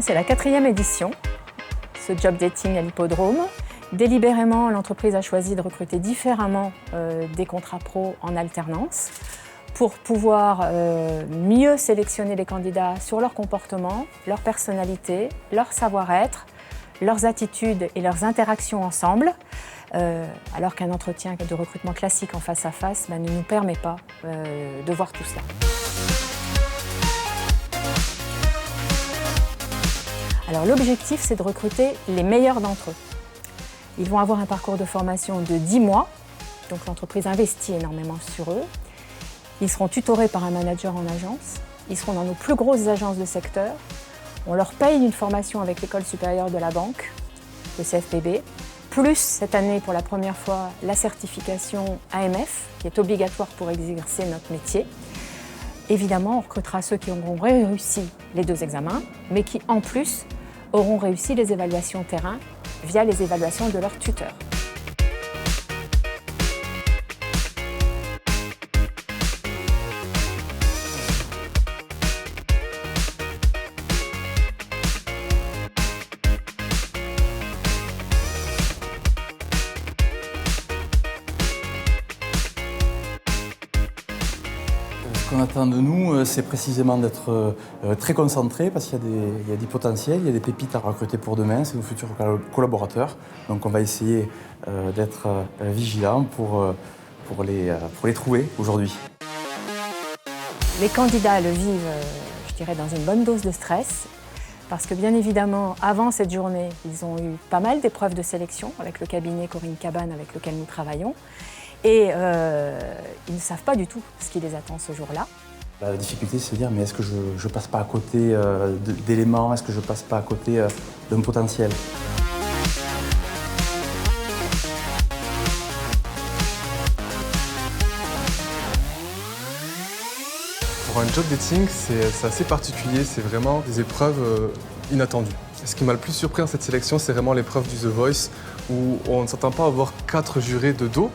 C'est la 4e édition, ce job dating à l'hippodrome. Délibérément, l'entreprise a choisi de recruter différemment des contrats pro en alternance pour pouvoir mieux sélectionner les candidats sur leur comportement, leur personnalité, leur savoir-être, leurs attitudes et leurs interactions ensemble, alors qu'un entretien de recrutement classique en face à face ne nous permet pas de voir tout cela. Alors l'objectif, c'est de recruter les meilleurs d'entre eux. Ils vont avoir un parcours de formation de 10 mois, donc l'entreprise investit énormément sur eux. Ils seront tutorés par un manager en agence, ils seront dans nos plus grosses agences de secteur. On leur paye une formation avec l'École supérieure de la banque, le CFPB, plus cette année pour la première fois la certification AMF, qui est obligatoire pour exercer notre métier. Évidemment, on recrutera ceux qui auront réussi les 2 examens, mais qui en plus auront réussi les évaluations terrain via les évaluations de leurs tuteurs. Ce qu'on attend de nous, c'est précisément d'être très concentré parce qu'il y a des potentiels, il y a des pépites à recruter pour demain, c'est nos futurs collaborateurs. Donc on va essayer d'être vigilants pour les trouver aujourd'hui. Les candidats le vivent, je dirais, dans une bonne dose de stress, parce que bien évidemment, avant cette journée, ils ont eu pas mal d'épreuves de sélection avec le cabinet Corinne Cabane avec lequel nous travaillons. Et ils ne savent pas du tout ce qui les attend ce jour-là. La difficulté, c'est de se dire, mais est-ce que je ne passe pas à côté d'éléments, est-ce que je ne passe pas à côté d'un potentiel? Pour un job dating, c'est assez particulier, c'est vraiment des épreuves inattendues. Ce qui m'a le plus surpris dans cette sélection, c'est vraiment l'épreuve du The Voice, où on ne s'attend pas à avoir 4 jurés de dos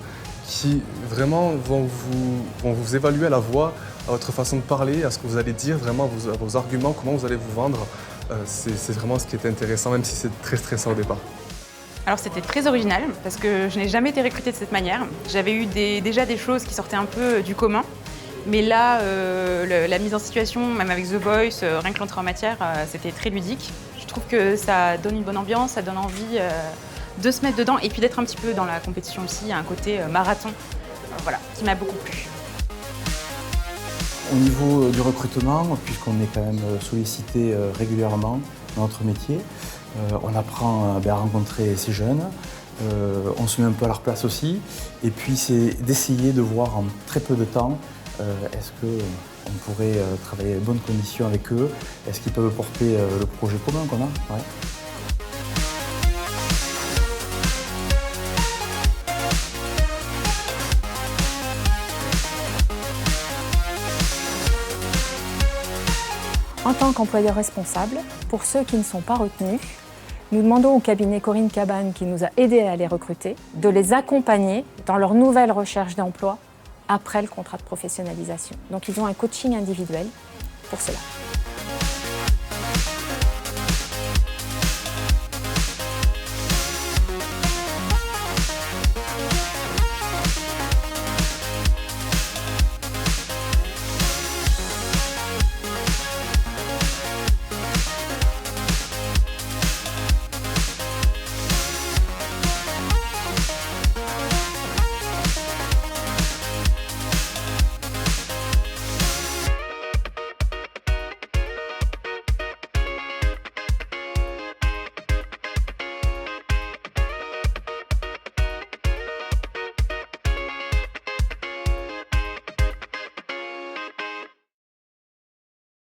qui vraiment vont vous évaluer à la voix, à votre façon de parler, à ce que vous allez dire, vraiment à vos arguments, comment vous allez vous vendre. C'est vraiment ce qui est intéressant, même si c'est très stressant au départ. Alors c'était très original, parce que je n'ai jamais été recrutée de cette manière. J'avais eu déjà des choses qui sortaient un peu du commun, mais là, la mise en situation, même avec The Voice, rien que l'entrée en matière, c'était très ludique. Je trouve que ça donne une bonne ambiance, ça donne envie de se mettre dedans et puis d'être un petit peu dans la compétition aussi. Il y a un côté marathon, voilà, qui m'a beaucoup plu. Au niveau du recrutement, puisqu'on est quand même sollicité régulièrement dans notre métier, on apprend à rencontrer ces jeunes, on se met un peu à leur place aussi, et puis c'est d'essayer de voir en très peu de temps est-ce qu'on pourrait travailler dans de bonnes conditions avec eux, est-ce qu'ils peuvent porter le projet commun qu'on a. Ouais. En tant qu'employeur responsable, pour ceux qui ne sont pas retenus, nous demandons au cabinet Corinne Cabane, qui nous a aidés à les recruter, de les accompagner dans leur nouvelle recherche d'emploi après le contrat de professionnalisation. Donc ils ont un coaching individuel pour cela.